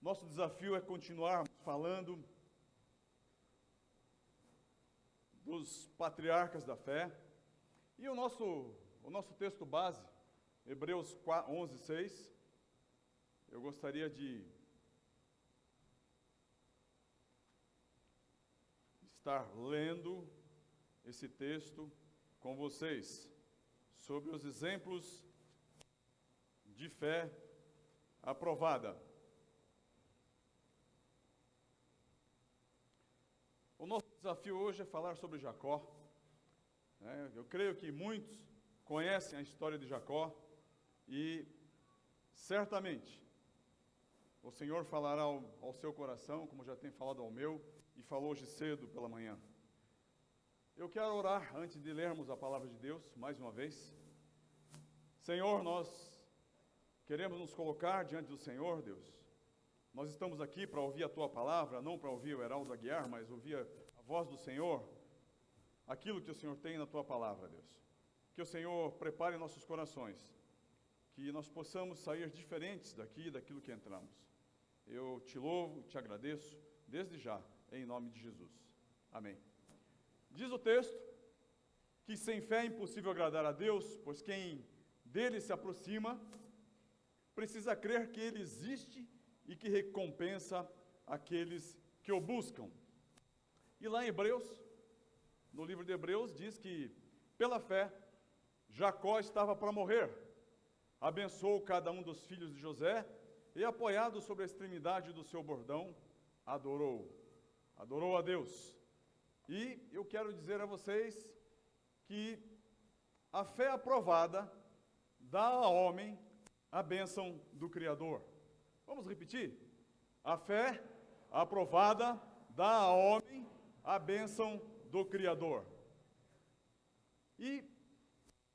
Nosso desafio é continuar falando dos patriarcas da fé. E o nosso texto base, Hebreus 11, 6, eu gostaria de estar lendo esse texto com vocês, sobre os exemplos de fé aprovada. O nosso desafio hoje é falar sobre Jacó. Eu creio que muitos conhecem a história de Jacó e certamente o Senhor falará ao seu coração, como já tem falado ao meu e falou hoje cedo pela manhã. Eu quero orar antes de lermos a palavra de Deus, mais uma vez. Senhor, nós queremos nos colocar diante do Senhor, Deus. Nós estamos aqui para ouvir a Tua palavra, não para ouvir o Heraldo Aguiar, mas ouvir a voz do Senhor, aquilo que o Senhor tem na Tua palavra, Deus. Que o Senhor prepare nossos corações, que nós possamos sair diferentes daqui, daquilo que entramos. Eu te louvo, te agradeço, desde já, em nome de Jesus. Amém. Diz o texto que sem fé é impossível agradar a Deus, pois quem dele se aproxima precisa crer que ele existe e que recompensa aqueles que o buscam. E lá em Hebreus, no livro de Hebreus, diz que pela fé Jacó estava para morrer, abençoou cada um dos filhos de José e, apoiado sobre a extremidade do seu bordão, adorou a Deus. E eu quero dizer a vocês que a fé aprovada dá ao homem a bênção do Criador. Vamos repetir? A fé aprovada dá ao homem a bênção do Criador. E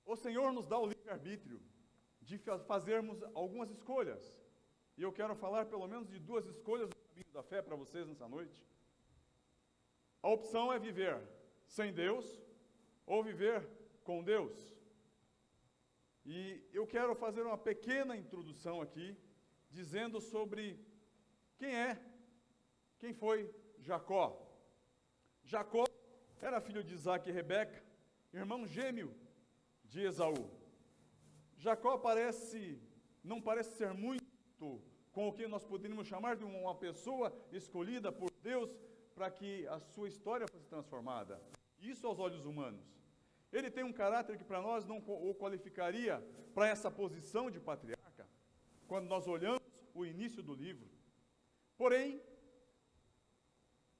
o Senhor nos dá o livre-arbítrio de fazermos algumas escolhas. E eu quero falar pelo menos de duas escolhas do caminho da fé para vocês nessa noite. A opção é viver sem Deus ou viver com Deus. E eu quero fazer uma pequena introdução aqui, dizendo sobre quem foi Jacó. Jacó era filho de Isaac e Rebeca, irmão gêmeo de Esaú. Jacó não parece ser muito com o que nós poderíamos chamar de uma pessoa escolhida por Deus para que a sua história fosse transformada. Isso aos olhos humanos. Ele tem um caráter que para nós não o qualificaria para essa posição de patriarca, quando nós olhamos o início do livro. Porém,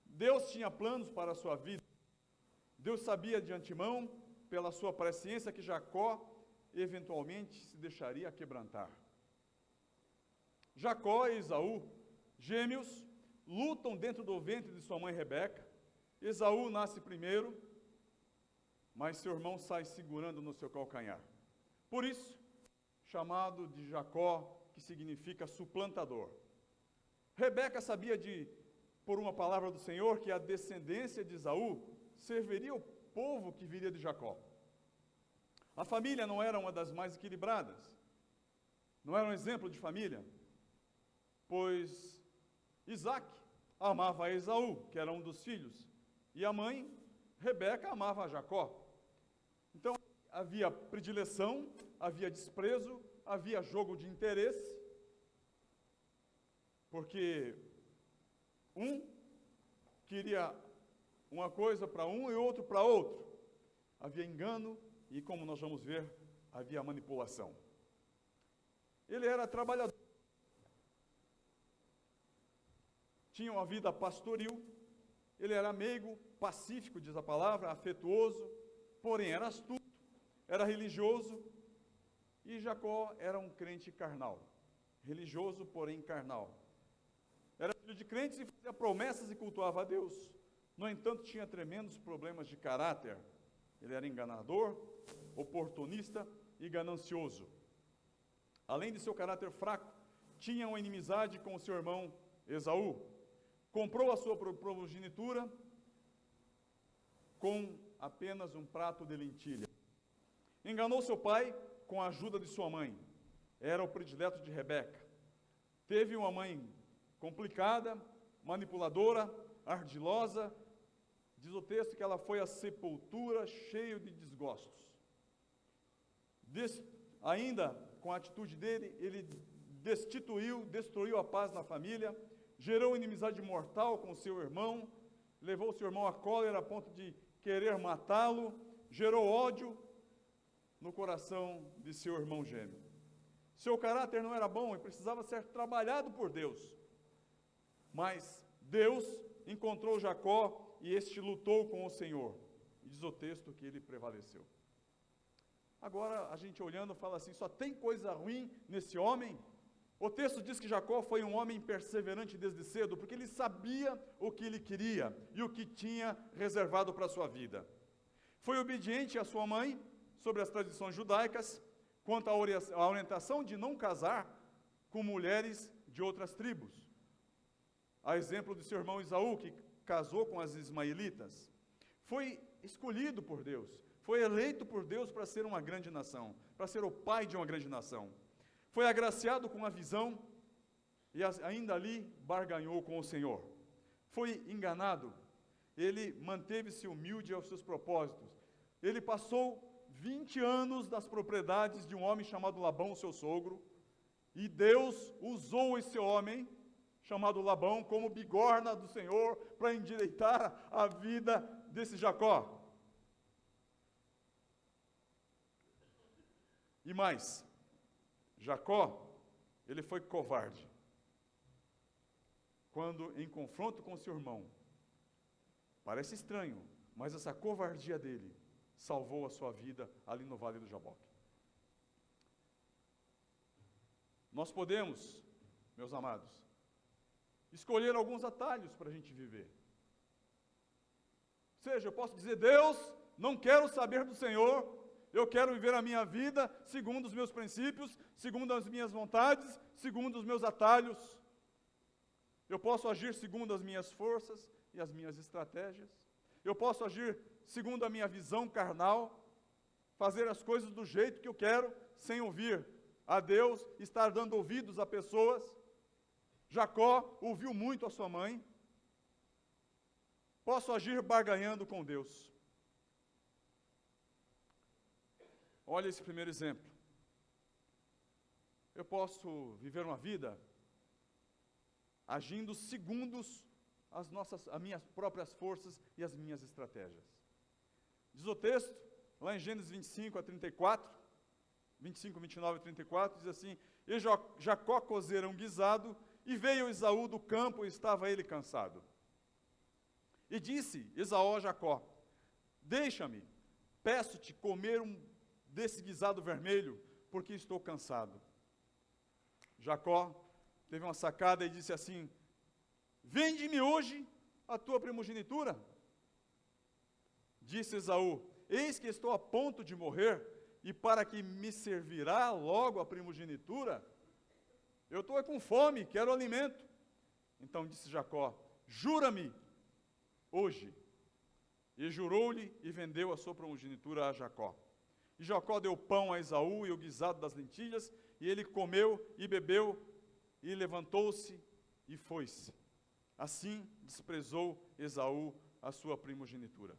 Deus tinha planos para a sua vida. Deus sabia de antemão, pela sua presciência, que Jacó eventualmente se deixaria quebrantar. Jacó e Esaú, gêmeos, lutam dentro do ventre de sua mãe Rebeca. Esaú nasce primeiro, mas seu irmão sai segurando no seu calcanhar. Por isso, chamado de Jacó, que significa suplantador. Rebeca sabia por uma palavra do Senhor, que a descendência de Esaú serviria o povo que viria de Jacó. A família não era uma das mais equilibradas, não era um exemplo de família, pois Isaac amava a Esaú, que era um dos filhos, e a mãe, Rebeca, amava a Jacó. Então, havia predileção, havia desprezo, havia jogo de interesse, porque um queria uma coisa para um e outro para outro. Havia engano e, como nós vamos ver, havia manipulação. Ele era trabalhador. Tinha uma vida pastoril. Ele era meigo, pacífico, diz a palavra, afetuoso, porém era astuto, era religioso. E Jacó era um crente carnal. Religioso, porém carnal. Era filho de crentes e fazia promessas e cultuava a Deus. No entanto, tinha tremendos problemas de caráter. Ele era enganador, oportunista e ganancioso. Além de seu caráter fraco, tinha uma inimizade com o seu irmão Esaú. Comprou a sua primogenitura com apenas um prato de lentilha. Enganou seu pai com a ajuda de sua mãe. Era o predileto de Rebeca. Teve uma mãe complicada, manipuladora, ardilosa. Diz o texto que ela foi à sepultura cheio de desgostos. Ainda com a atitude dele, ele destruiu a paz na família, gerou inimizade mortal com o seu irmão, levou o seu irmão à cólera a ponto de querer matá-lo, gerou ódio no coração de seu irmão gêmeo. Seu caráter não era bom e precisava ser trabalhado por Deus. Mas Deus encontrou Jacó e este lutou com o Senhor. E diz o texto que ele prevaleceu. Agora, a gente olhando fala assim, só tem coisa ruim nesse homem? O texto diz que Jacó foi um homem perseverante desde cedo, porque ele sabia o que ele queria e o que tinha reservado para a sua vida. Foi obediente à sua mãe sobre as tradições judaicas, quanto à orientação de não casar com mulheres de outras tribos. A exemplo de seu irmão Esaú, que casou com as ismaelitas. Foi escolhido por Deus, foi eleito por Deus para ser uma grande nação, para ser o pai de uma grande nação. Foi agraciado com a visão e ainda ali barganhou com o Senhor. Foi enganado, ele manteve-se humilde aos seus propósitos. Ele passou 20 anos nas propriedades de um homem chamado Labão, seu sogro, e Deus usou esse homem, chamado Labão, como bigorna do Senhor, para endireitar a vida desse Jacó. E mais, Jacó, ele foi covarde. Quando em confronto com seu irmão, parece estranho, mas essa covardia dele salvou a sua vida ali no Vale do Jaboque. Nós podemos, meus amados, escolher alguns atalhos para a gente viver. Ou seja, eu posso dizer, Deus, não quero saber do Senhor, eu quero viver a minha vida segundo os meus princípios, segundo as minhas vontades, segundo os meus atalhos. Eu posso agir segundo as minhas forças e as minhas estratégias. Eu posso agir segundo a minha visão carnal, fazer as coisas do jeito que eu quero, sem ouvir a Deus, estar dando ouvidos a pessoas. Jacó ouviu muito a sua mãe. Posso agir barganhando com Deus. Olha esse primeiro exemplo. Eu posso viver uma vida agindo segundo as minhas próprias forças e as minhas estratégias. Diz o texto, lá em Gênesis 25 a 34, 25, 29 a 34, diz assim, e Jacó cozera um guisado, e veio Esaú do campo, e estava ele cansado. E disse Esaú a Jacó, deixa-me, peço-te comer desse guisado vermelho, porque estou cansado. Jacó teve uma sacada e disse assim, vende-me hoje a tua primogenitura. Disse Esaú, eis que estou a ponto de morrer, e para que me servirá logo a primogenitura? Eu estou com fome, quero alimento. Então disse Jacó, jura-me hoje. E jurou-lhe e vendeu a sua primogenitura a Jacó. E Jacó deu pão a Esaú e o guisado das lentilhas, e ele comeu e bebeu, e levantou-se e foi-se. Assim desprezou Esaú a sua primogenitura.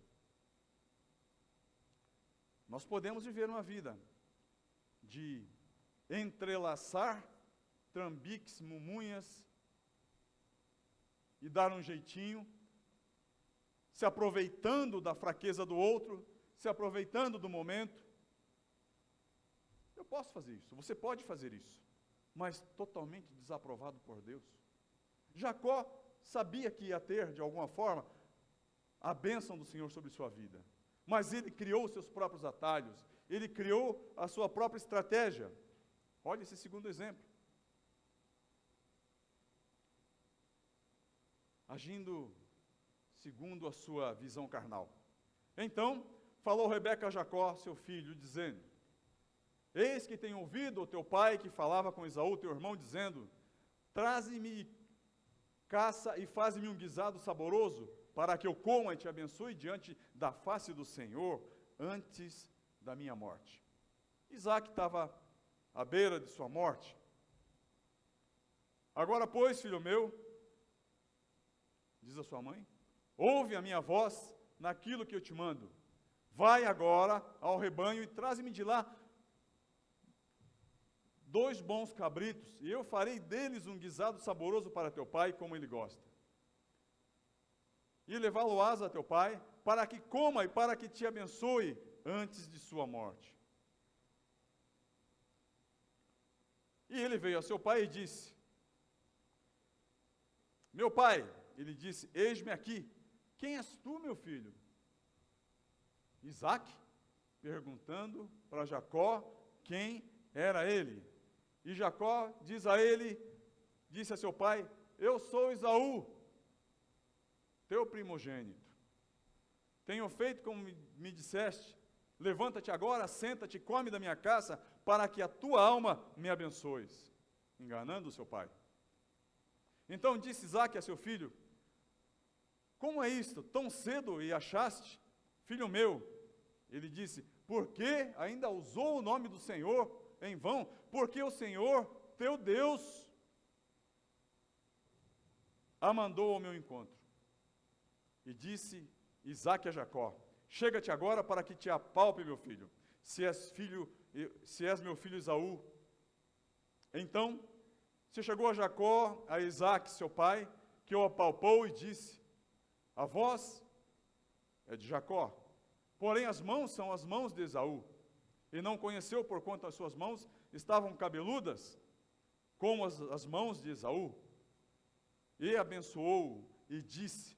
Nós podemos viver uma vida de entrelaçar trambiques, mumunhas, e dar um jeitinho, se aproveitando da fraqueza do outro, se aproveitando do momento. Eu posso fazer isso, você pode fazer isso, mas totalmente desaprovado por Deus. Jacó sabia que ia ter, de alguma forma, a bênção do Senhor sobre sua vida, mas ele criou os seus próprios atalhos, ele criou a sua própria estratégia. Olha esse segundo exemplo. Agindo segundo a sua visão carnal. Então, falou Rebeca a Jacó, seu filho, dizendo, eis que tenho ouvido o teu pai que falava com Esaú, teu irmão, dizendo, traze-me caça e faze-me um guisado saboroso, para que eu coma e te abençoe diante da face do Senhor, antes da minha morte. Isaac estava à beira de sua morte. Agora, pois, filho meu, diz a sua mãe, ouve a minha voz naquilo que eu te mando. Vai agora ao rebanho e traze-me de lá 2 bons cabritos, e eu farei deles um guisado saboroso para teu pai, como ele gosta. E levá-lo-ás a teu pai, para que coma e para que te abençoe antes de sua morte. E ele veio a seu pai e disse, meu pai, ele disse, eis-me aqui, quem és tu, meu filho? Isaque, perguntando para Jacó quem era ele. E Jacó disse a seu pai, eu sou Esaú, teu primogênito. Tenho feito como me disseste, levanta-te agora, senta-te, come da minha caça, para que a tua alma me abençoes. Enganando o seu pai. Então disse Isaque a seu filho, como é isto, tão cedo e achaste, filho meu? Ele disse, porque ainda usou o nome do Senhor em vão, porque o Senhor, teu Deus, a mandou ao meu encontro. E disse Isaque a Jacó, chega-te agora para que te apalpe, meu filho, se és meu filho Esaú. Então, se chegou a Jacó, a Isaque, seu pai, que o apalpou e disse, a voz é de Jacó, porém as mãos são as mãos de Esaú. E não conheceu porquanto as suas mãos estavam cabeludas, como as mãos de Esaú. E abençoou-o e disse,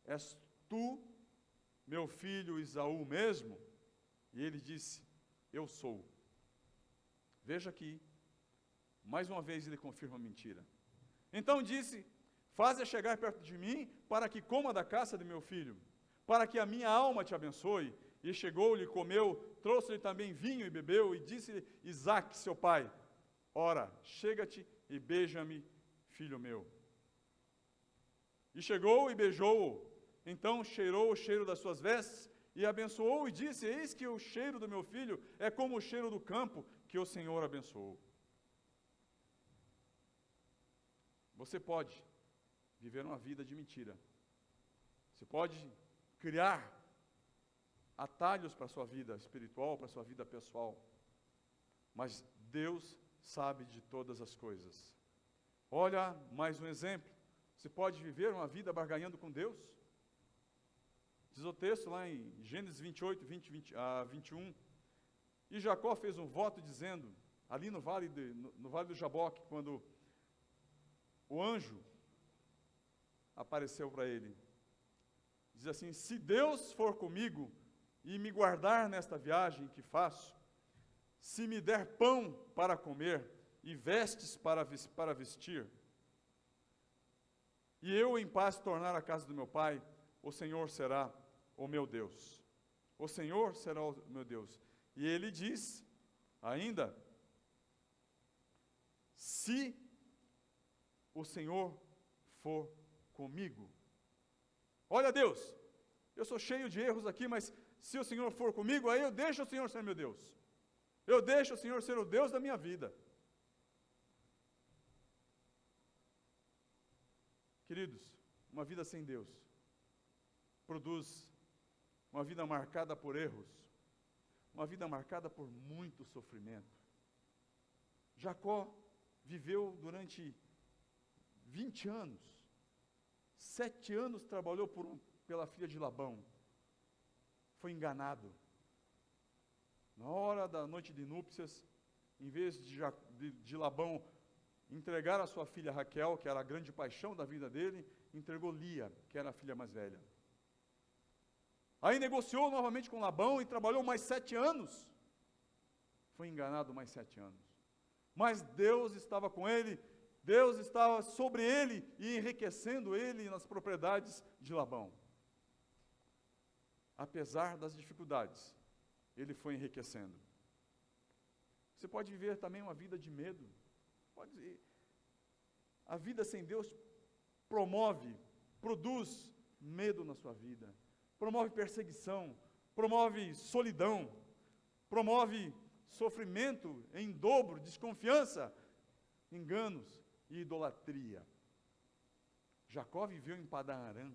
és tu, meu filho Esaú mesmo? E ele disse, eu sou. Veja aqui, mais uma vez ele confirma a mentira. Então disse, faze-a chegar perto de mim, para que coma da caça de meu filho, para que a minha alma te abençoe. E chegou-lhe, comeu, trouxe-lhe também vinho e bebeu, e disse Isaque, seu pai, ora, chega-te e beija-me, filho meu. E chegou e beijou-o, então cheirou o cheiro das suas vestes, e abençoou, e disse, eis que o cheiro do meu filho é como o cheiro do campo, que o Senhor abençoou. Você pode viver uma vida de mentira. Você pode criar atalhos para a sua vida espiritual, para a sua vida pessoal. Mas Deus sabe de todas as coisas. Olha mais um exemplo. Você pode viver uma vida barganhando com Deus? Diz o texto lá em Gênesis 28, 20 a 21. E Jacó fez um voto dizendo, ali no vale do Jaboque, quando o anjo apareceu para ele. Diz assim, se Deus for comigo e me guardar nesta viagem que faço, se me der pão para comer e vestes para vestir, e eu em paz tornar a casa do meu pai, o Senhor será o meu Deus. O Senhor será o meu Deus. E ele diz ainda, se o Senhor for comigo. Olha Deus, eu sou cheio de erros aqui, mas se o Senhor for comigo, aí eu deixo o Senhor ser meu Deus. Eu deixo o Senhor ser o Deus da minha vida. Queridos, uma vida sem Deus produz uma vida marcada por erros, uma vida marcada por muito sofrimento. Jacó viveu durante 20 anos, 7 anos trabalhou pela filha de Labão, foi enganado. Na hora da noite de núpcias, em vez de Labão entregar a sua filha Raquel, que era a grande paixão da vida dele, entregou Lia, que era a filha mais velha. Aí negociou novamente com Labão e trabalhou mais 7 anos. Foi enganado mais 7 anos. Mas Deus estava com ele, Deus estava sobre ele e enriquecendo ele nas propriedades de Labão. Apesar das dificuldades, ele foi enriquecendo. Você pode viver também uma vida de medo. A vida sem Deus produz medo na sua vida, promove perseguição, promove solidão, promove sofrimento em dobro, desconfiança, enganos e idolatria. Jacó viveu em Padã-Arã,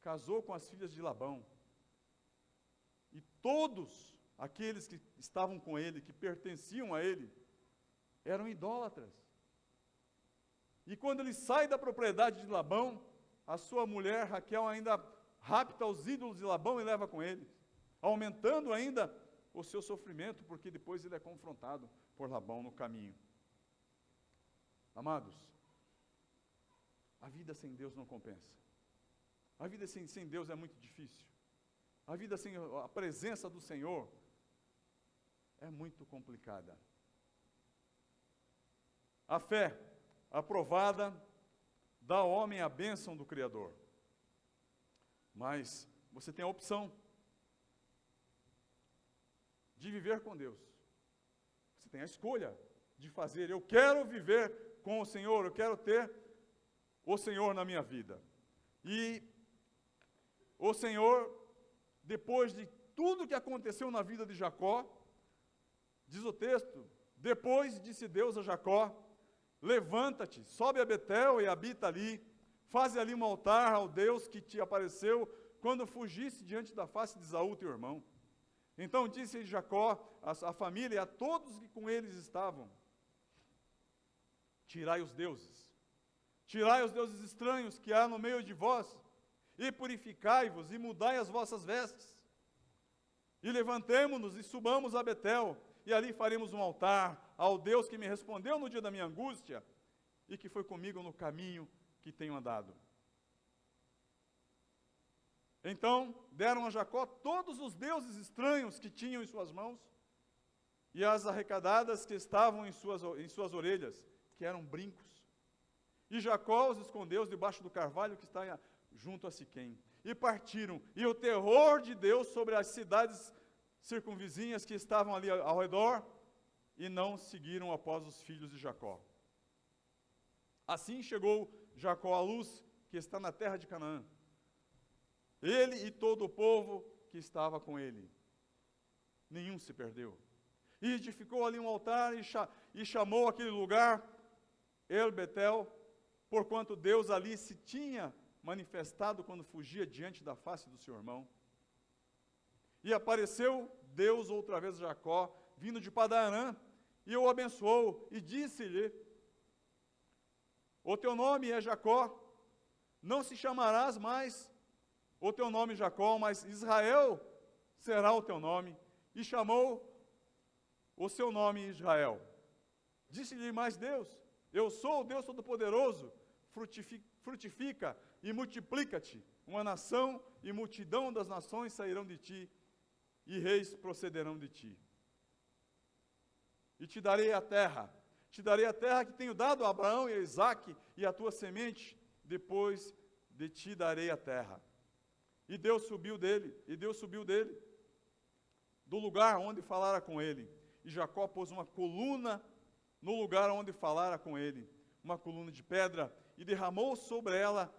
casou com as filhas de Labão, e todos aqueles que estavam com ele, que pertenciam a ele, eram idólatras. E quando ele sai da propriedade de Labão, a sua mulher Raquel ainda rapta os ídolos de Labão e leva com ele, aumentando ainda o seu sofrimento, porque depois ele é confrontado por Labão no caminho. Amados, a vida sem Deus não compensa. A vida sem Deus é muito difícil. A vida sem a presença do Senhor é muito complicada. A fé aprovada dá ao homem a bênção do Criador. Mas você tem a opção de viver com Deus. Você tem a escolha de fazer, eu quero viver com o Senhor, eu quero ter o Senhor na minha vida. E o Senhor, depois de tudo que aconteceu na vida de Jacó, diz o texto, depois disse Deus a Jacó, levanta-te, sobe a Betel e habita ali, faze ali um altar ao Deus que te apareceu quando fugiste diante da face de Esaú, teu irmão. Então disse Jacó à família e a todos que com eles estavam, tirai os deuses estranhos que há no meio de vós, e purificai-vos e mudai as vossas vestes, e levantemo-nos e subamos a Betel, e ali faremos um altar ao Deus que me respondeu no dia da minha angústia, e que foi comigo no caminho que tenho andado. Então deram a Jacó todos os deuses estranhos que tinham em suas mãos, e as arrecadadas que estavam em suas orelhas, que eram brincos. E Jacó os escondeu debaixo do carvalho que está junto a Siquém. E partiram, e o terror de Deus sobre as cidades circunvizinhas que estavam ali ao redor, e não seguiram após os filhos de Jacó. Assim chegou Jacó à luz, que está na terra de Canaã, ele e todo o povo que estava com ele. Nenhum se perdeu. E edificou ali um altar e chamou aquele lugar El Betel, porquanto Deus ali se tinha manifestado quando fugia diante da face do seu irmão. E apareceu Deus outra vez a Jacó, vindo de Padã-Arã, e o abençoou, e disse-lhe, o teu nome é Jacó, não se chamarás mais o teu nome Jacó, mas Israel será o teu nome. E chamou o seu nome Israel. Disse-lhe mais Deus, eu sou o Deus Todo-Poderoso, frutifica e multiplica-te, uma nação e multidão das nações sairão de ti, e reis procederão de ti. E te darei a terra que tenho dado a Abraão e a Isaque e a tua semente, depois de ti darei a terra. E Deus subiu dele, do lugar onde falara com ele. E Jacó pôs uma coluna no lugar onde falara com ele, uma coluna de pedra, e derramou sobre ela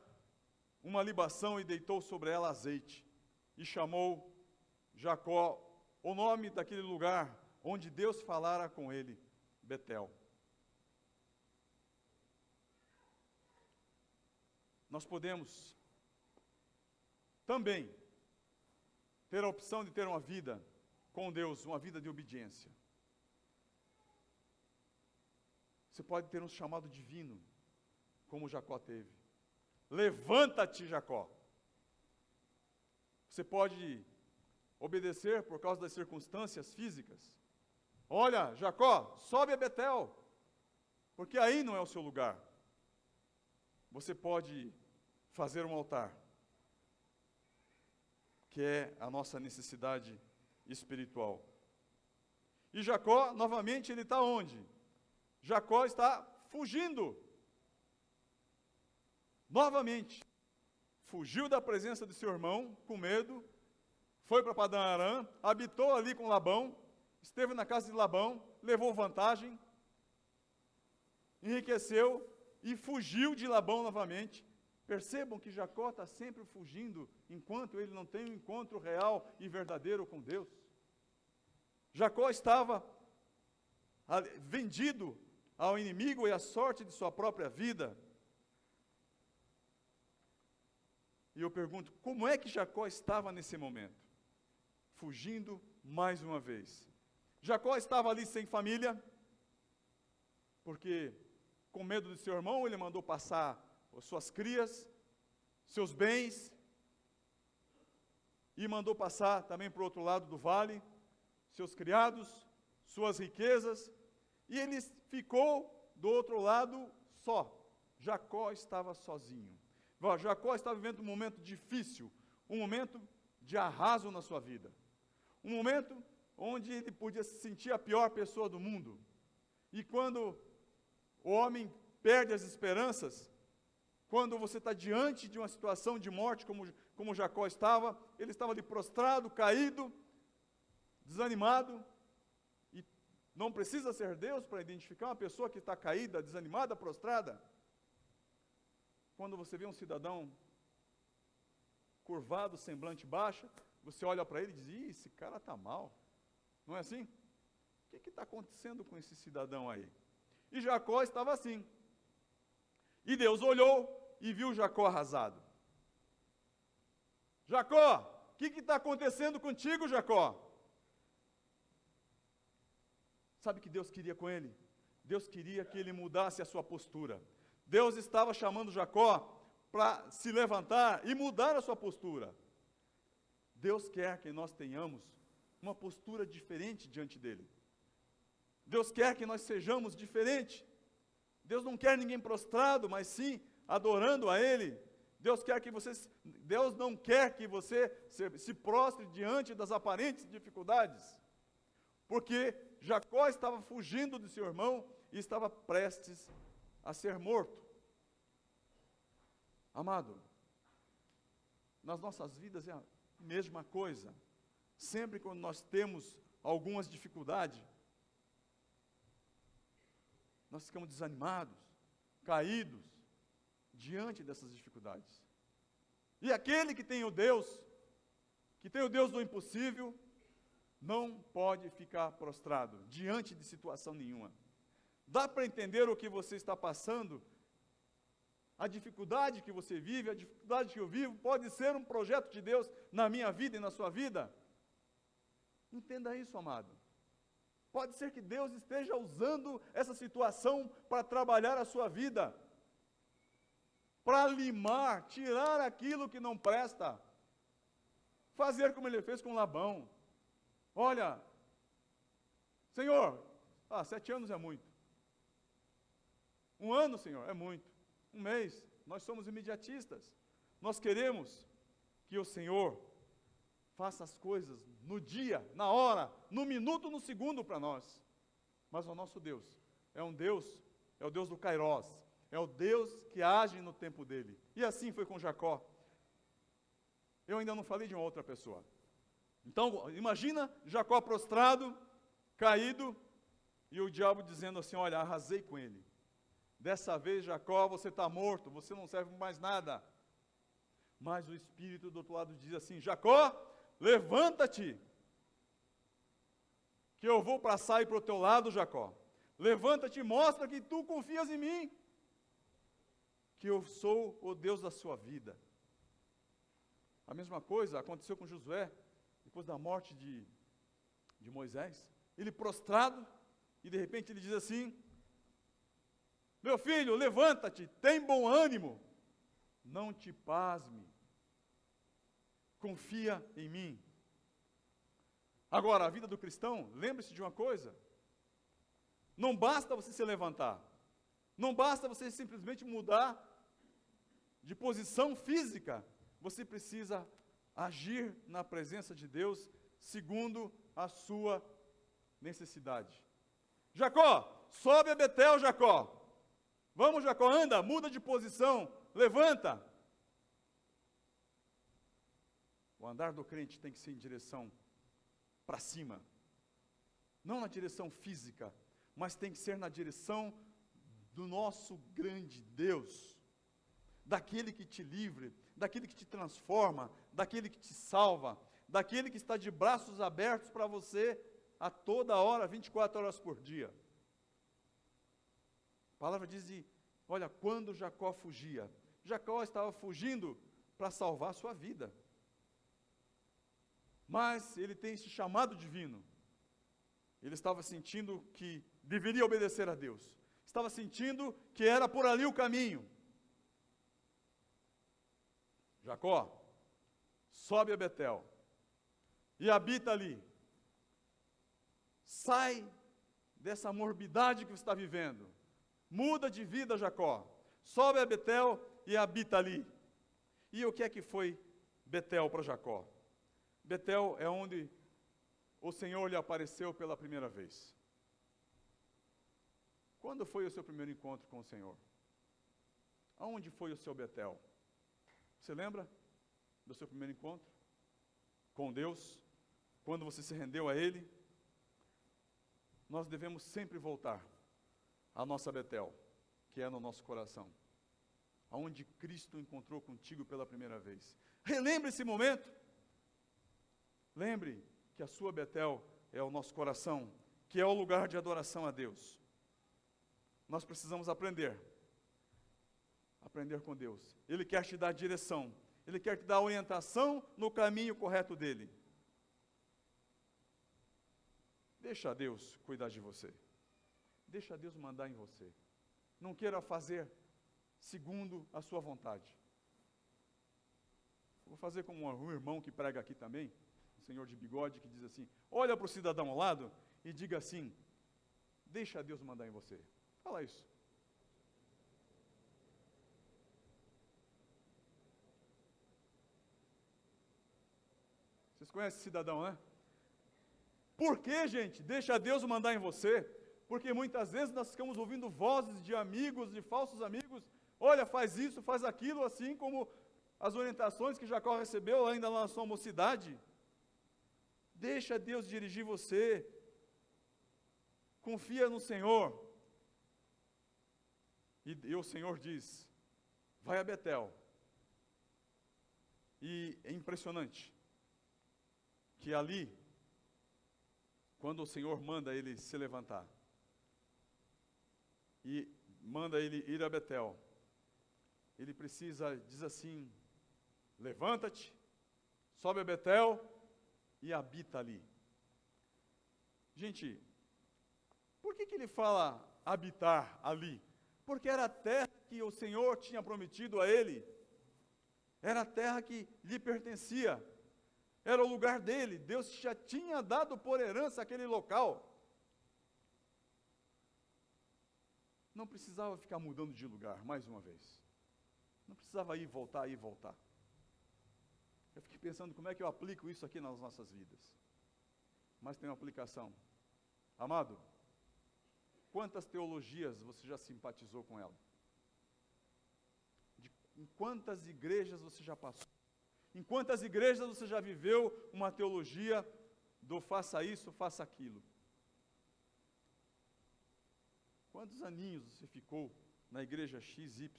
uma libação e deitou sobre ela azeite. E chamou Jacó o nome daquele lugar onde Deus falara com ele, Betel. Nós podemos também ter a opção de ter uma vida com Deus, uma vida de obediência. Você pode ter um chamado divino, como Jacó teve. Levanta-te, Jacó. Você pode obedecer por causa das circunstâncias físicas. Olha, Jacó, sobe a Betel, porque aí não é o seu lugar. Você pode fazer um altar, que é a nossa necessidade espiritual. E Jacó, novamente, ele está onde? Jacó está fugindo. Novamente, fugiu da presença de seu irmão, com medo, foi para Padã-Arã, habitou ali com Labão, esteve na casa de Labão, levou vantagem, enriqueceu e fugiu de Labão novamente. Percebam que Jacó está sempre fugindo, enquanto ele não tem um encontro real e verdadeiro com Deus. Jacó estava vendido ao inimigo e à sorte de sua própria vida. E eu pergunto, como é que Jacó estava nesse momento? Fugindo mais uma vez. Jacó estava ali sem família, porque com medo de seu irmão, ele mandou passar as suas crias, seus bens, e mandou passar também para o outro lado do vale, seus criados, suas riquezas, e ele ficou do outro lado só. Jacó estava sozinho. Jacó estava vivendo um momento difícil, um momento de arraso na sua vida. Um momento onde ele podia se sentir a pior pessoa do mundo. E quando o homem perde as esperanças, quando você está diante de uma situação de morte, como Jacó estava, ele estava ali prostrado, caído, desanimado, e não precisa ser Deus para identificar uma pessoa que está caída, desanimada, prostrada. Quando você vê um cidadão curvado, semblante baixo, você olha para ele e diz, esse cara está mal. Não é assim? O que está acontecendo com esse cidadão aí? E Jacó estava assim. E Deus olhou e viu Jacó arrasado. Jacó, o que está acontecendo contigo, Jacó? Sabe o que Deus queria com ele? Deus queria que ele mudasse a sua postura. Deus estava chamando Jacó para se levantar e mudar a sua postura. Deus quer que nós tenhamos uma postura diferente diante dele. Deus quer que nós sejamos diferentes. Deus não quer ninguém prostrado, mas sim adorando a ele. Deus não quer que você se prostre diante das aparentes dificuldades. Porque Jacó estava fugindo de seu irmão e estava prestes a ser morto. Amado, nas nossas vidas é a mesma coisa. Sempre quando nós temos algumas dificuldades, nós ficamos desanimados, caídos, diante dessas dificuldades. E aquele que tem o Deus do impossível, não pode ficar prostrado diante de situação nenhuma. Dá para entender o que você está passando? A dificuldade que você vive, a dificuldade que eu vivo, pode ser um projeto de Deus na minha vida e na sua vida? Entenda isso, amado. Pode ser que Deus esteja usando essa situação para trabalhar a sua vida, para limar, tirar aquilo que não presta, fazer como ele fez com Labão. Olha, Senhor, 7 anos é muito. 1 ano, Senhor, é muito. 1 mês, nós somos imediatistas. Nós queremos que o Senhor faça as coisas no dia, na hora, no minuto, no segundo para nós. Mas o nosso Deus é o Deus do Kairós, é o Deus que age no tempo dele. E assim foi com Jacó. Eu ainda não falei de uma outra pessoa. Então, imagina Jacó prostrado, caído, e o diabo dizendo assim, olha, arrasei com ele. Dessa vez, Jacó, você está morto, você não serve mais nada. Mas o Espírito do outro lado diz assim, Jacó, levanta-te, que eu vou passar aí para o teu lado, Jacó. Levanta-te e mostra que tu confias em mim, que eu sou o Deus da sua vida. A mesma coisa aconteceu com Josué, depois da morte de Moisés. Ele prostrado, e de repente ele diz assim, meu filho, levanta-te, tem bom ânimo, não te pasme, confia em mim. Agora, a vida do cristão, lembre-se de uma coisa, não basta você se levantar, não basta você simplesmente mudar de posição física, você precisa agir na presença de Deus, segundo a sua necessidade. Jacó, sobe a Betel, Jacó. Vamos, Jacó, anda, muda de posição, levanta. O andar do crente tem que ser em direção para cima. Não na direção física, mas tem que ser na direção do nosso grande Deus. Daquele que te livre, daquele que te transforma, daquele que te salva, daquele que está de braços abertos para você a toda hora, 24 horas por dia. A palavra diz, olha, quando Jacó fugia, Jacó estava fugindo para salvar a sua vida. Mas ele tem esse chamado divino. Ele estava sentindo que deveria obedecer a Deus. Estava sentindo que era por ali o caminho. Jacó, sobe a Betel e habita ali. Sai dessa morbidade que você está vivendo. Muda de vida, Jacó. Sobe a Betel e habita ali. E o que é que foi Betel para Jacó? Betel é onde o Senhor lhe apareceu pela primeira vez. Quando foi o seu primeiro encontro com o Senhor? Aonde foi o seu Betel? Você lembra do seu primeiro encontro com Deus? Quando você se rendeu a Ele? Nós devemos sempre voltar à nossa Betel, que é no nosso coração, aonde Cristo encontrou contigo pela primeira vez. Relembre esse momento. Lembre que a sua Betel é o nosso coração, que é o lugar de adoração a Deus. Nós precisamos aprender com Deus. Ele quer te dar direção, Ele quer te dar orientação no caminho correto dEle. Deixa Deus cuidar de você. Deixa Deus mandar em você. Não queira fazer segundo a sua vontade. Vou fazer como um irmão que prega aqui também, um senhor de bigode, que diz assim: olha para o cidadão ao lado e diga assim: deixa Deus mandar em você. Fala isso. Vocês conhecem esse cidadão, né? Por que, gente? Deixa Deus mandar em você. Porque muitas vezes nós ficamos ouvindo vozes de amigos, de falsos amigos. Olha, faz isso, faz aquilo, assim como as orientações que Jacó recebeu ainda lá na sua mocidade. Deixa Deus dirigir você. Confia no Senhor. E o Senhor diz: vai a Betel. E é impressionante que ali, quando o Senhor manda ele se levantar e manda ele ir a Betel, ele precisa, diz assim: levanta-te, sobe a Betel e habita ali. Gente, por que ele fala habitar ali? Porque era a terra que o Senhor tinha prometido a ele, era a terra que lhe pertencia, era o lugar dele. Deus já tinha dado por herança aquele local. Não precisava ficar mudando de lugar mais uma vez. Não precisava ir e voltar. Eu fiquei pensando como é que eu aplico isso aqui nas nossas vidas. Mas tem uma aplicação. Amado, quantas teologias você já simpatizou com ela? Em quantas igrejas você já passou? Em quantas igrejas você já viveu uma teologia do faça isso, faça aquilo? Quantos aninhos você ficou na igreja XY?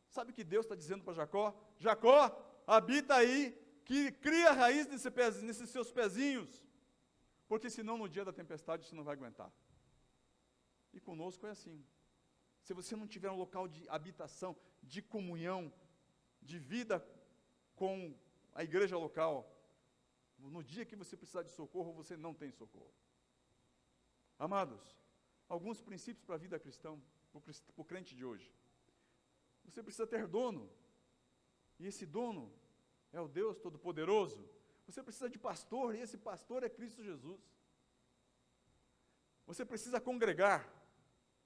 Sabe o que Deus está dizendo para Jacó? Jacó, habita aí, que cria raiz nesses seus pezinhos, porque senão no dia da tempestade você não vai aguentar. E conosco é assim. Se você não tiver um local de habitação, de comunhão, de vida com a igreja local, no dia que você precisar de socorro, você não tem socorro. Amados, alguns princípios para a vida cristã, para o crente de hoje. Você precisa ter dono, e esse dono é o Deus Todo-Poderoso. Você precisa de pastor, e esse pastor é Cristo Jesus. Você precisa congregar,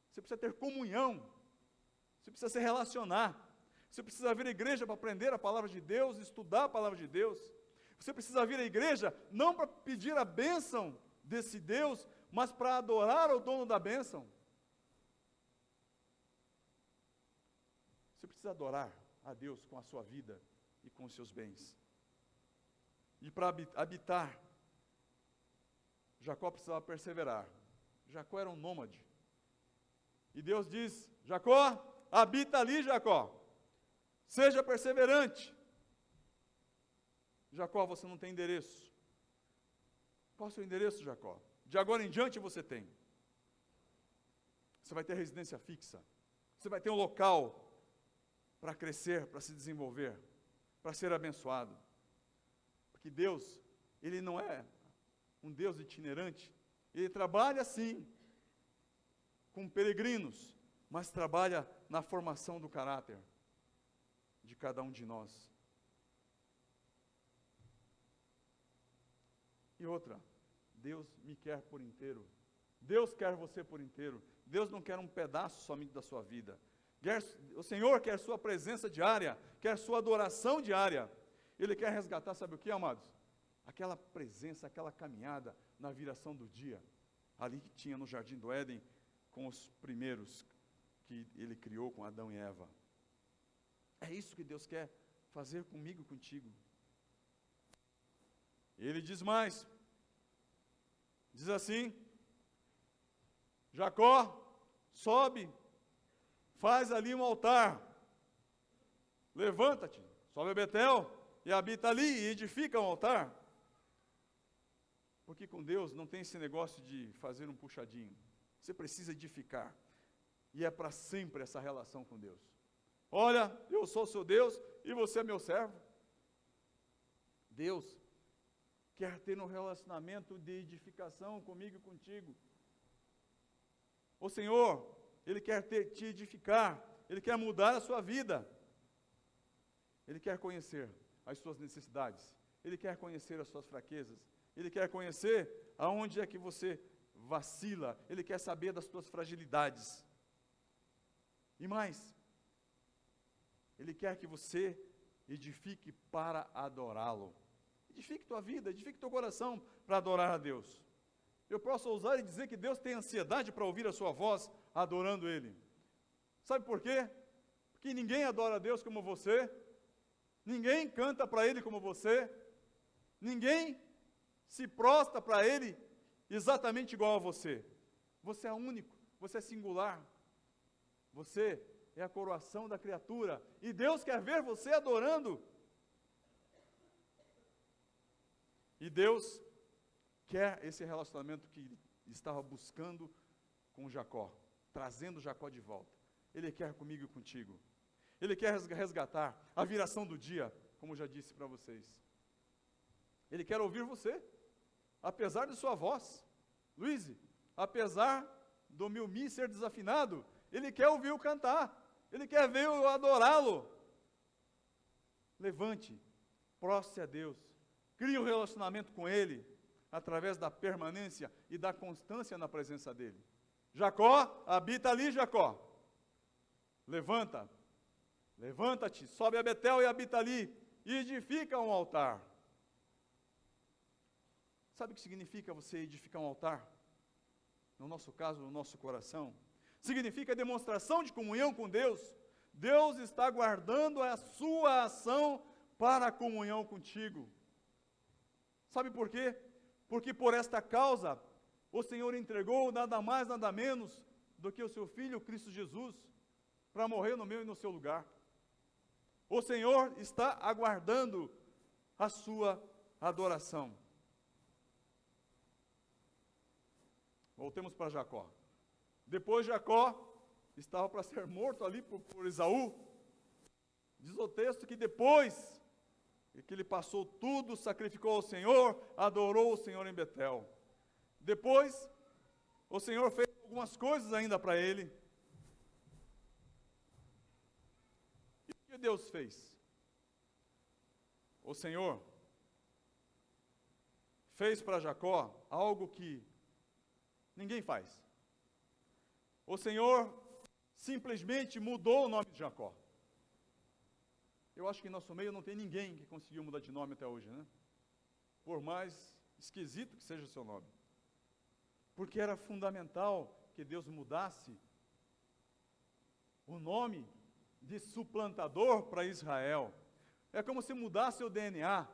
você precisa ter comunhão, você precisa se relacionar, você precisa vir à igreja para aprender a palavra de Deus, estudar a palavra de Deus. Você precisa vir à igreja não para pedir a bênção desse Deus, mas para adorar o dono da bênção. Você precisa adorar a Deus com a sua vida e com os seus bens. E para habitar, Jacó precisava perseverar. Jacó era um nômade. E Deus diz: Jacó, habita ali, Jacó. Seja perseverante. Jacó, você não tem endereço. Qual é o seu endereço, Jacó? De agora em diante você tem. Você vai ter residência fixa. Você vai ter um local para crescer, para se desenvolver, para ser abençoado. Porque Deus, Ele não é um Deus itinerante. Ele trabalha sim com peregrinos, mas trabalha na formação do caráter de cada um de nós. E outra, Deus me quer por inteiro. Deus quer você por inteiro. Deus não quer um pedaço somente da sua vida. O Senhor quer sua presença diária, quer sua adoração diária. Ele quer resgatar, sabe o que, amados? Aquela presença, aquela caminhada na viração do dia, ali que tinha no Jardim do Éden, com os primeiros que Ele criou com Adão e Eva. É isso que Deus quer fazer comigo e contigo. Ele diz mais, diz assim: Jacó, sobe, faz ali um altar, levanta-te, sobe a Betel e habita ali e edifica um altar. Porque com Deus não tem esse negócio de fazer um puxadinho, você precisa edificar, e é para sempre essa relação com Deus. Olha, eu sou seu Deus e você é meu servo. Deus quer ter um relacionamento de edificação comigo e contigo. O Senhor, Ele quer te edificar, Ele quer mudar a sua vida. Ele quer conhecer as suas necessidades, Ele quer conhecer as suas fraquezas, Ele quer conhecer aonde é que você vacila, Ele quer saber das suas fragilidades. E mais, Ele quer que você edifique para adorá-lo. Edifique tua vida, edifique teu coração para adorar a Deus. Eu posso ousar e dizer que Deus tem ansiedade para ouvir a sua voz adorando Ele. Sabe por quê? Porque ninguém adora a Deus como você, ninguém canta para Ele como você, ninguém se prostra para Ele exatamente igual a você. Você é único, você é singular, você é a coroação da criatura, e Deus quer ver você adorando. E Deus quer esse relacionamento que Ele estava buscando com Jacó, trazendo Jacó de volta. Ele quer comigo e contigo. Ele quer resgatar a viração do dia, como já disse para vocês. Ele quer ouvir você, apesar de sua voz. Luiz, apesar do meu mi ser desafinado, Ele quer ouvir-o cantar. Ele quer ver-o adorá-lo. Levante, prostre a Deus. Crie um relacionamento com Ele, através da permanência e da constância na presença dEle. Jacó, habita ali, Jacó. Levanta-te, sobe a Betel e habita ali, e edifica um altar. Sabe o que significa você edificar um altar? No nosso caso, no nosso coração. Significa demonstração de comunhão com Deus. Deus está guardando a sua ação para a comunhão contigo. Sabe por quê? Porque por esta causa, o Senhor entregou nada mais, nada menos do que o seu Filho, Cristo Jesus, para morrer no meu e no seu lugar. O Senhor está aguardando a sua adoração. Voltemos para Jacó. Depois Jacó estava para ser morto ali por Esaú. Diz o texto que depois que ele passou tudo, sacrificou ao Senhor, adorou o Senhor em Betel. Depois, o Senhor fez algumas coisas ainda para ele. E o que Deus fez? O Senhor fez para Jacó algo que ninguém faz. O Senhor simplesmente mudou o nome de Jacó. Eu acho que em nosso meio não tem ninguém que conseguiu mudar de nome até hoje, né? Por mais esquisito que seja o seu nome. Porque era fundamental que Deus mudasse o nome de suplantador para Israel. É como se mudasse o DNA,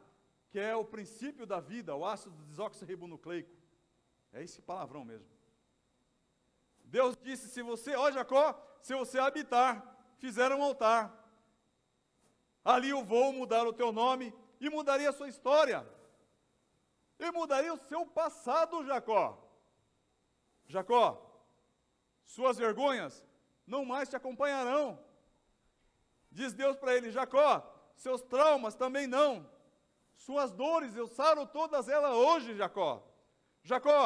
que é o princípio da vida, o ácido desoxirribonucleico. É esse palavrão mesmo. Deus disse, Jacó, se você habitar, fizeram um altar. Ali eu vou mudar o teu nome e mudaria a sua história. E mudaria o seu passado, Jacó. Jacó, suas vergonhas não mais te acompanharão. Diz Deus para ele: Jacó, seus traumas também não. Suas dores, eu saro todas elas hoje, Jacó. Jacó,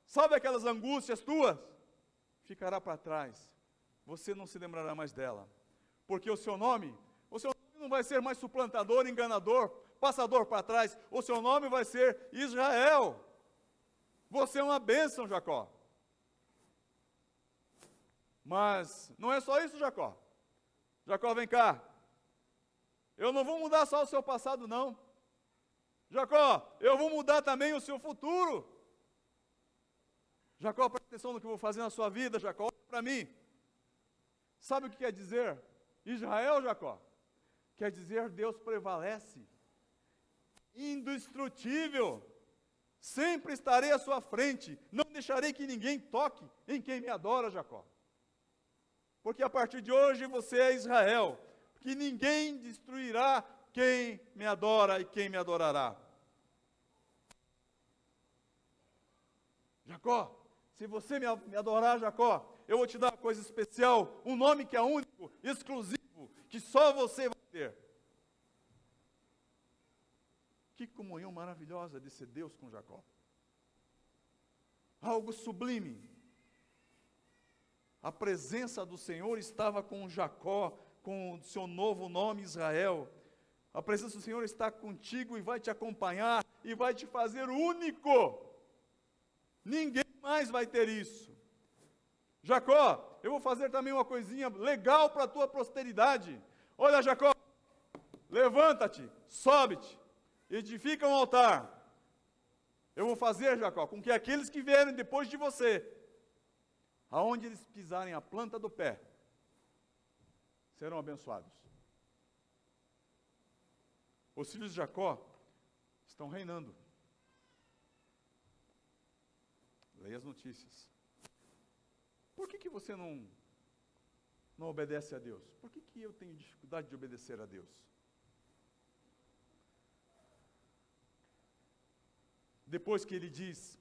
sabe aquelas angústias tuas? Ficará para trás. Você não se lembrará mais dela. Porque o seu nome não vai ser mais suplantador, enganador, passador para trás. O seu nome vai ser Israel. Você é uma bênção, Jacó. Mas não é só isso, Jacó. Jacó, vem cá. Eu não vou mudar só o seu passado, não. Jacó, eu vou mudar também o seu futuro. Jacó, presta atenção no que eu vou fazer na sua vida, Jacó. Olha para mim. Sabe o que quer dizer Israel, Jacó? Quer dizer Deus prevalece. Indestrutível. Sempre estarei à sua frente. Não deixarei que ninguém toque em quem me adora, Jacó. Porque a partir de hoje você é Israel. Que ninguém destruirá quem me adora e quem me adorará. Jacó, se você me adorar, Jacó, eu vou te dar uma coisa especial, um nome que é único, exclusivo, que só você vai ter. Que comunhão maravilhosa desse Deus com Jacó. Algo sublime. A presença do Senhor estava com Jacó, com o seu novo nome Israel. A presença do Senhor está contigo e vai te acompanhar e vai te fazer único. Ninguém mais vai ter isso. Jacó, eu vou fazer também uma coisinha legal para a tua posteridade. Olha, Jacó, levanta-te, sobe-te, edifica um altar. Eu vou fazer, Jacó, com que aqueles que vierem depois de você, aonde eles pisarem a planta do pé, serão abençoados. Os filhos de Jacó estão reinando. Leia as notícias. Por que você não obedece a Deus? Por que eu tenho dificuldade de obedecer a Deus? Depois que ele diz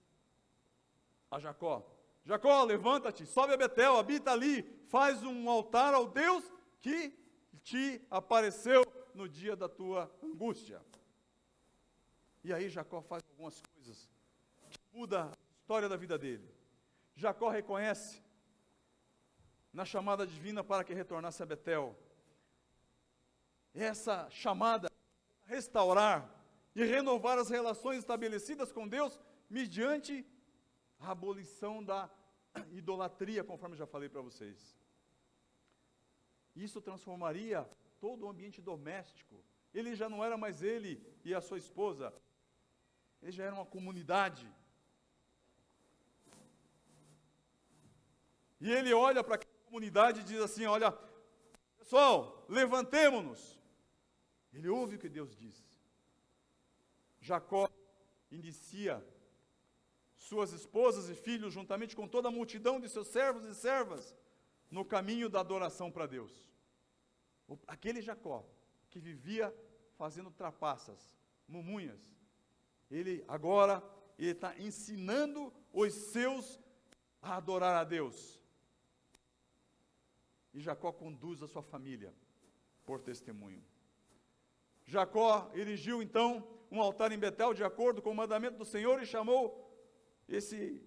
a Jacó: Jacó, levanta-te, sobe a Betel, habita ali, faz um altar ao Deus que te apareceu no dia da tua angústia. E aí Jacó faz algumas coisas que mudam a história da vida dele. Jacó reconhece na chamada divina para que retornasse a Betel. Essa chamada restaurar e renovar as relações estabelecidas com Deus mediante a abolição da idolatria, conforme já falei para vocês. Isso transformaria todo o ambiente doméstico. Ele já não era mais ele e a sua esposa. Ele já era uma comunidade. E ele olha para aquela comunidade e diz assim: olha, pessoal, levantemo-nos. Ele ouve o que Deus diz. Jacó inicia suas esposas e filhos, juntamente com toda a multidão de seus servos e servas, no caminho da adoração para Deus. Aquele Jacó, que vivia fazendo trapaças, mumunhas, ele agora está ensinando os seus a adorar a Deus. E Jacó conduz a sua família por testemunho. Jacó erigiu então um altar em Betel, de acordo com o mandamento do Senhor, e chamou esse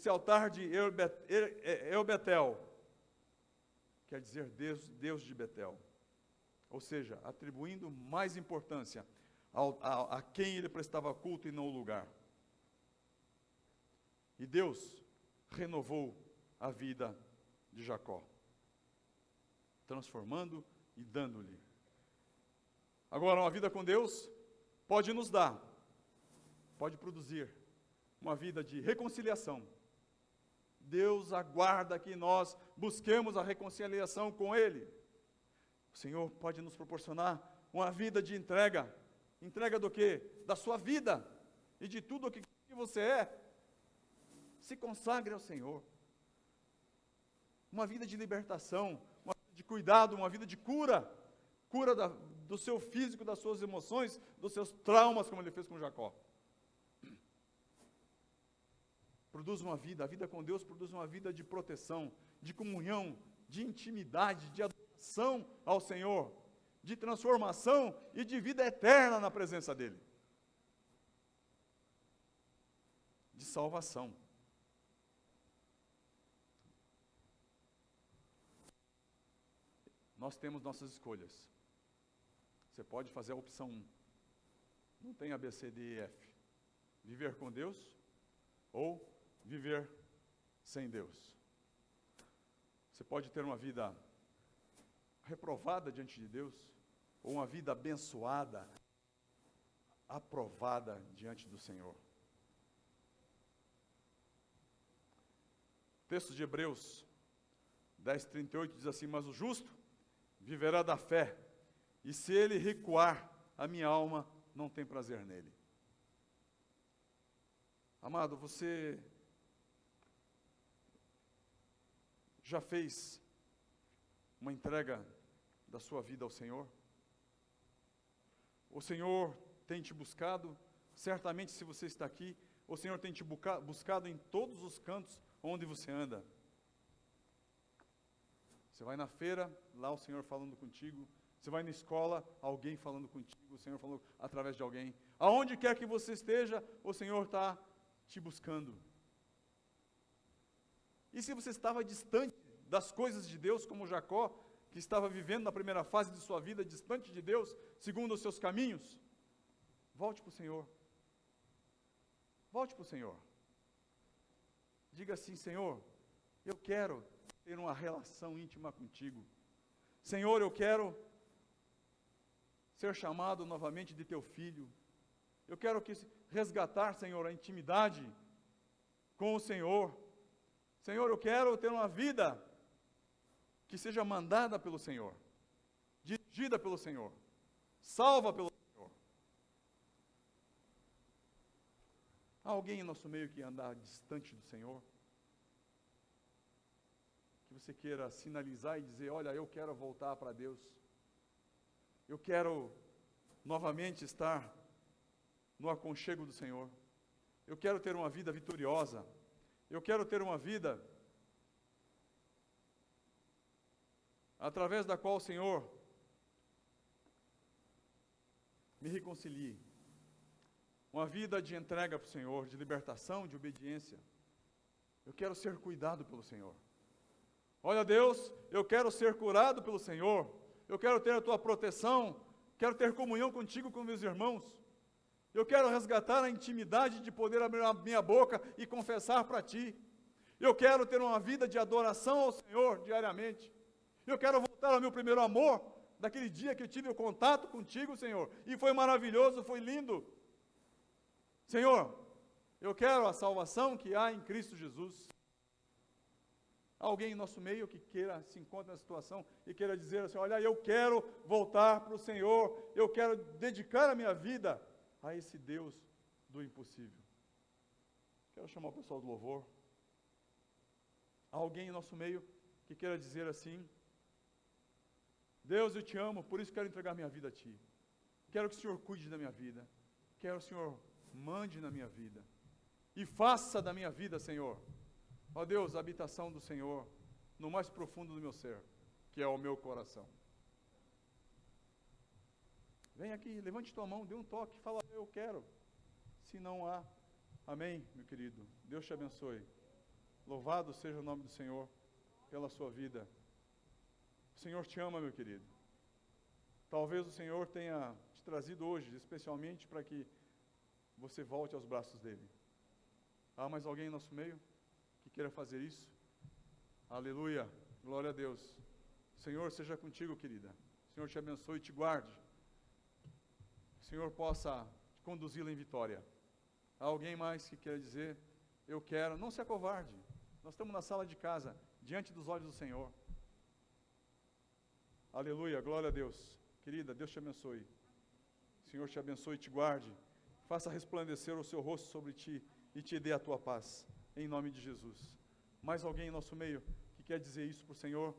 altar de El-Betel, quer dizer Deus de Betel. Ou seja, atribuindo mais importância a quem ele prestava culto e não o lugar. E Deus renovou a vida de Jacó, transformando e dando-lhe. Agora, uma vida com Deus pode nos dar, pode produzir uma vida de reconciliação. Deus aguarda que nós busquemos a reconciliação com Ele. O Senhor pode nos proporcionar uma vida de entrega. Entrega do quê? Da sua vida e de tudo o que você é. Se consagre ao Senhor. Uma vida de libertação, uma vida de cuidado, uma vida de cura. Cura do seu físico, das suas emoções, dos seus traumas, como ele fez com Jacó. Produz uma vida, a vida com Deus produz uma vida de proteção, de comunhão, de intimidade, de adoração ao Senhor, de transformação e de vida eterna na presença dEle. De salvação. Nós temos nossas escolhas. Você pode fazer a opção 1. Não tem A, B, C, D e F. Viver com Deus ou viver sem Deus. Você pode ter uma vida reprovada diante de Deus ou uma vida abençoada, aprovada diante do Senhor. O texto de Hebreus 10:38 diz assim: mas o justo viverá da fé, e se ele recuar, a minha alma não tem prazer nele. Amado, você já fez uma entrega da sua vida ao Senhor? O Senhor tem te buscado? Certamente, se você está aqui, o Senhor tem te buscado em todos os cantos onde você anda. Você vai na feira, lá o Senhor falando contigo. Você vai na escola, alguém falando contigo, o Senhor falando através de alguém. Aonde quer que você esteja, o Senhor está te buscando. E se você estava distante das coisas de Deus, como Jacó, que estava vivendo na primeira fase de sua vida, distante de Deus, segundo os seus caminhos, volte para o Senhor. Volte para o Senhor. Diga assim: Senhor, eu quero ter uma relação íntima contigo. Senhor, eu quero ser chamado novamente de teu filho. Eu quero resgatar, Senhor, a intimidade com o Senhor. Senhor, eu quero ter uma vida que seja mandada pelo Senhor, dirigida pelo Senhor, salva pelo Senhor. Há alguém em nosso meio que anda distante do Senhor? Que você queira sinalizar e dizer: olha, eu quero voltar para Deus. Eu quero novamente estar no aconchego do Senhor. Eu quero ter uma vida vitoriosa. Eu quero ter uma vida através da qual o Senhor me reconcilie. Uma vida de entrega para o Senhor, de libertação, de obediência. Eu quero ser cuidado pelo Senhor. Olha, Deus, eu quero ser curado pelo Senhor. Eu quero ter a tua proteção. Quero ter comunhão contigo, com meus irmãos. Eu quero resgatar a intimidade de poder abrir a minha boca e confessar para ti. Eu quero ter uma vida de adoração ao Senhor diariamente. Eu quero voltar ao meu primeiro amor, daquele dia que eu tive o contato contigo, Senhor, e foi maravilhoso, foi lindo. Senhor, eu quero a salvação que há em Cristo Jesus. Alguém em nosso meio que se encontra na situação e queira dizer assim: olha, eu quero voltar para o Senhor, eu quero dedicar a minha vida a esse Deus do impossível. Quero chamar o pessoal do louvor. Alguém em nosso meio que queira dizer assim: Deus, eu te amo, por isso quero entregar minha vida a ti. Quero que o Senhor cuide da minha vida. Quero que o Senhor mande na minha vida. E faça da minha vida, Senhor, ó Deus, a habitação do Senhor no mais profundo do meu ser, que é o meu coração. Vem aqui, levante tua mão, dê um toque, fala: eu quero. Se não há, amém, meu querido. Deus te abençoe. Louvado seja o nome do Senhor pela sua vida. O Senhor te ama, meu querido. Talvez o Senhor tenha te trazido hoje, especialmente para que você volte aos braços dele. Há mais alguém em nosso meio que queira fazer isso? Aleluia, glória a Deus. O Senhor seja contigo, querida. O Senhor te abençoe e te guarde. O Senhor possa conduzi-la em vitória. Há alguém mais que queira dizer: eu quero? Não se acovarde. Nós estamos na sala de casa, diante dos olhos do Senhor. Aleluia, glória a Deus. Querida, Deus te abençoe. O Senhor te abençoe e te guarde. Faça resplandecer o seu rosto sobre ti e te dê a tua paz, em nome de Jesus. Mais alguém em nosso meio que quer dizer isso para o Senhor?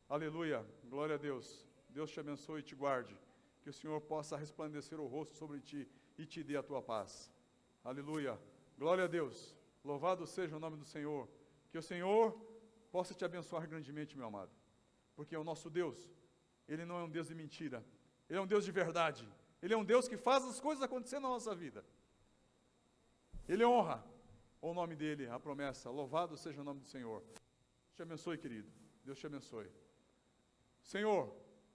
Aleluia, glória a Deus. Deus te abençoe e te guarde. Que o Senhor possa resplandecer o rosto sobre ti e te dê a tua paz. Aleluia, glória a Deus. Louvado seja o nome do Senhor. Que o Senhor possa te abençoar grandemente, meu amado. porque o nosso Deus, Ele não é um Deus de mentira, Ele é um Deus de verdade, Ele é um Deus que faz as coisas acontecer na nossa vida. Ele honra o nome dEle, a promessa, louvado seja o nome do Senhor. Deus te abençoe, querido, Deus te abençoe. Senhor,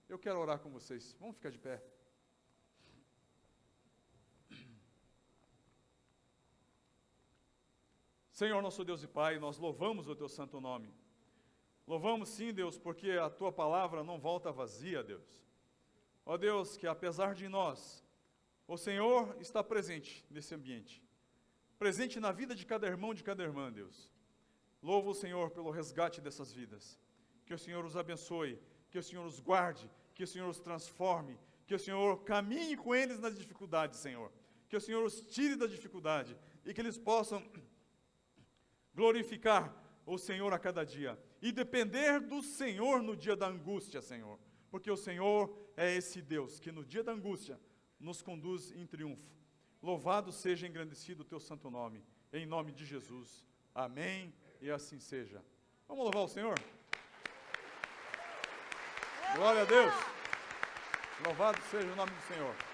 eu quero orar com vocês, vamos ficar de pé. Senhor, nosso Deus e Pai, nós louvamos o Teu santo nome. Louvamos sim, Deus, porque a Tua palavra não volta vazia, Deus. Ó Deus, que apesar de nós, o Senhor está presente nesse ambiente. Presente na vida de cada irmão, de cada irmã, Deus. Louvo o Senhor pelo resgate dessas vidas. Que o Senhor os abençoe, que o Senhor os guarde, que o Senhor os transforme, que o Senhor caminhe com eles nas dificuldades, Senhor. Que o Senhor os tire da dificuldade e que eles possam glorificar o Senhor a cada dia e depender do Senhor no dia da angústia, Senhor, porque o Senhor é esse Deus que no dia da angústia nos conduz em triunfo. Louvado seja e engrandecido o Teu santo nome, em nome de Jesus. Amém, e assim seja. Vamos louvar o Senhor? Glória a Deus. Louvado seja o nome do Senhor.